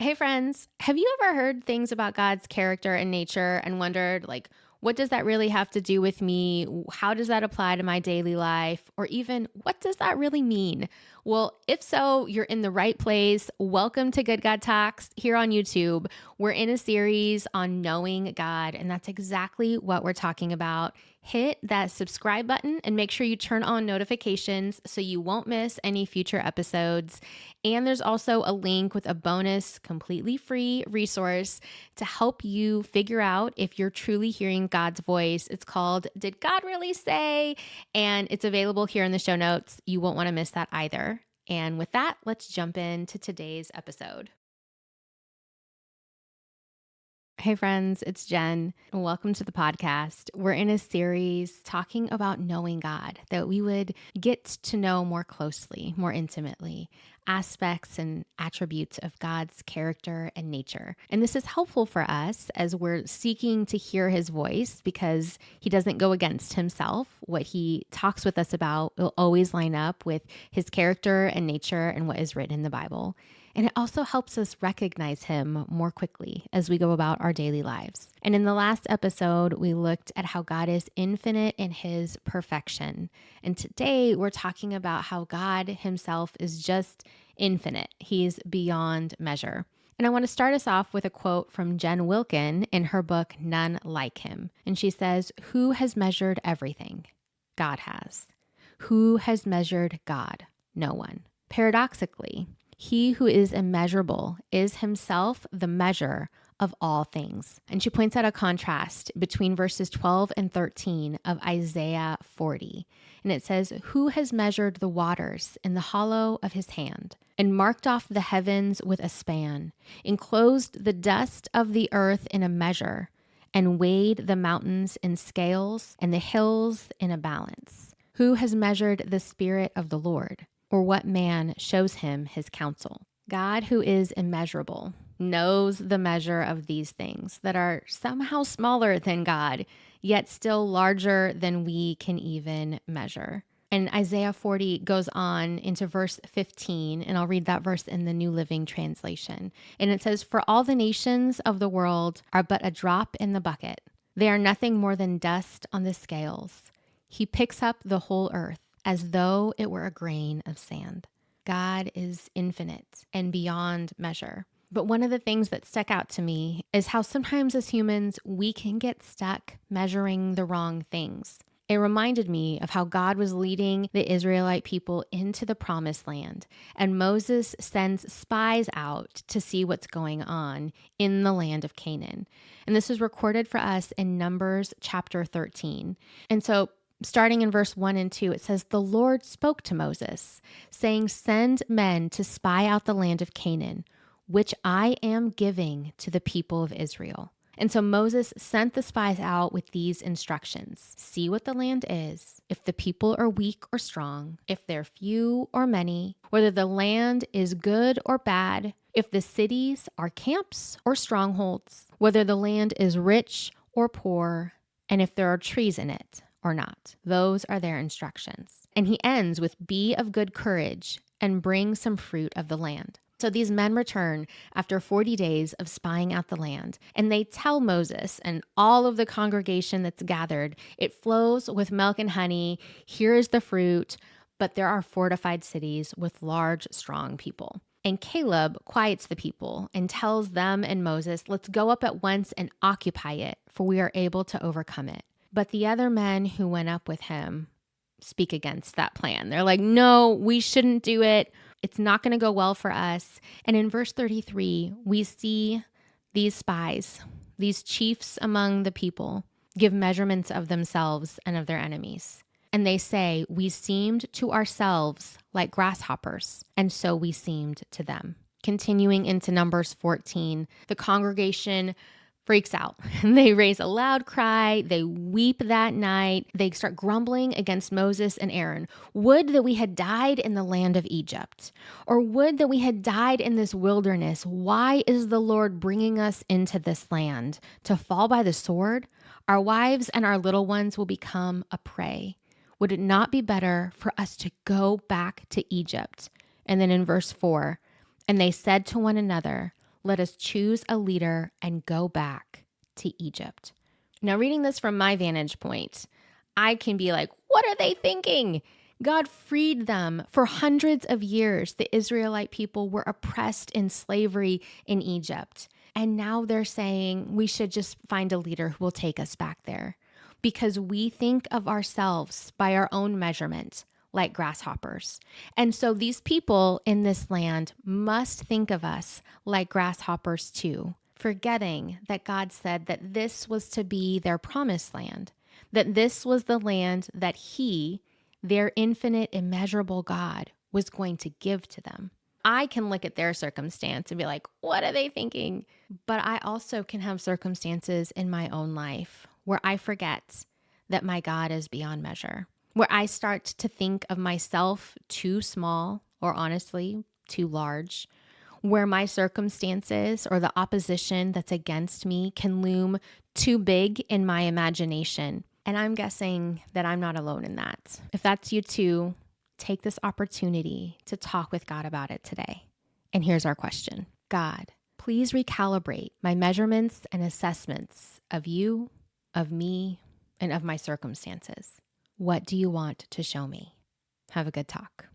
Hey friends, have you ever heard things about God's character and nature and wondered, what does that really have to do with me? How does that apply to my daily life? Or even, what does that really mean? Well, if so, you're in the right place. Welcome to Good God Talks here on YouTube. We're in a series on knowing God, and that's exactly what we're talking about. Hit that subscribe button and make sure you turn on notifications so you won't miss any future episodes. And there's also a link with a bonus, completely free resource to help you figure out if you're truly hearing God's voice. It's called Did God Really Say? And it's available here in the show notes. You won't want to miss that either. And with that, let's jump into today's episode. Hey friends, it's Jen. Welcome to the podcast. We're in a series talking about knowing God, that we would get to know more closely, more intimately, aspects and attributes of God's character and nature. And this is helpful for us as we're seeking to hear his voice because he doesn't go against himself. What he talks with us about will always line up with his character and nature and what is written in the Bible. And it also helps us recognize him more quickly as we go about our daily lives. And in the last episode, we looked at how God is infinite in his perfection. And today we're talking about how God himself is just infinite. He's beyond measure. And I want to start us off with a quote from Jen Wilkin in her book, None Like Him. And she says, "Who has measured everything? God has. Who has measured God? No one." Paradoxically, he who is immeasurable is himself the measure of all things. And she points out a contrast between verses 12 and 13 of Isaiah 40. And it says, "Who has measured the waters in the hollow of his hand, and marked off the heavens with a span, enclosed the dust of the earth in a measure, and weighed the mountains in scales and the hills in a balance? Who has measured the Spirit of the Lord? Or what man shows him his counsel?" God, who is immeasurable, knows the measure of these things that are somehow smaller than God, yet still larger than we can even measure. And Isaiah 40 goes on into verse 15, and I'll read that verse in the New Living Translation. And it says, "For all the nations of the world are but a drop in the bucket. They are nothing more than dust on the scales. He picks up the whole earth as though it were a grain of sand." God is infinite and beyond measure. But one of the things that stuck out to me is how sometimes as humans, we can get stuck measuring the wrong things. It reminded me of how God was leading the Israelite people into the promised land, and Moses sends spies out to see what's going on in the land of Canaan. And this is recorded for us in Numbers chapter 13. And so starting in verse 1 and 2, it says, "The Lord spoke to Moses, saying, Send men to spy out the land of Canaan, which I am giving to the people of Israel." And so Moses sent the spies out with these instructions. See what the land is, if the people are weak or strong, if they're few or many, whether the land is good or bad, if the cities are camps or strongholds, whether the land is rich or poor, and if there are trees in it or not. Those are their instructions. And he ends with, "Be of good courage and bring some fruit of the land." So these men return after 40 days of spying out the land, and they tell Moses and all of the congregation that's gathered, "It flows with milk and honey. Here is the fruit, but there are fortified cities with large, strong people." And Caleb quiets the people and tells them and Moses, "Let's go up at once and occupy it, for we are able to overcome it." But the other men who went up with him speak against that plan. They're like, "No, we shouldn't do it. It's not going to go well for us." And in verse 33, we see these spies, these chiefs among the people, give measurements of themselves and of their enemies. And they say, "We seemed to ourselves like grasshoppers, and so we seemed to them." Continuing into Numbers 14, the congregation freaks out. They raise a loud cry. They weep that night. They start grumbling against Moses and Aaron. "Would that we had died in the land of Egypt, or would that we had died in this wilderness. Why is the Lord bringing us into this land to fall by the sword? Our wives and our little ones will become a prey. Would it not be better for us to go back to Egypt?" And then in verse 4, "And they said to one another, Let us choose a leader and go back to Egypt. Now, reading this from my vantage point, I can be like, what are they thinking? God freed them for hundreds of years. The Israelite people were oppressed in slavery in Egypt. And now they're saying we should just find a leader who will take us back there because we think of ourselves by our own measurement like grasshoppers. And so these people in this land must think of us like grasshoppers too, forgetting that God said that this was to be their promised land, that this was the land that He, their infinite, immeasurable God, was going to give to them. I can look at their circumstance and be like, what are they thinking? But I also can have circumstances in my own life where I forget that my God is beyond measure, where I start to think of myself too small or honestly too large, where my circumstances or the opposition that's against me can loom too big in my imagination. And I'm guessing that I'm not alone in that. If that's you too, take this opportunity to talk with God about it today. And here's our question. God, please recalibrate my measurements and assessments of you, of me, and of my circumstances. What do you want to show me? Have a good talk.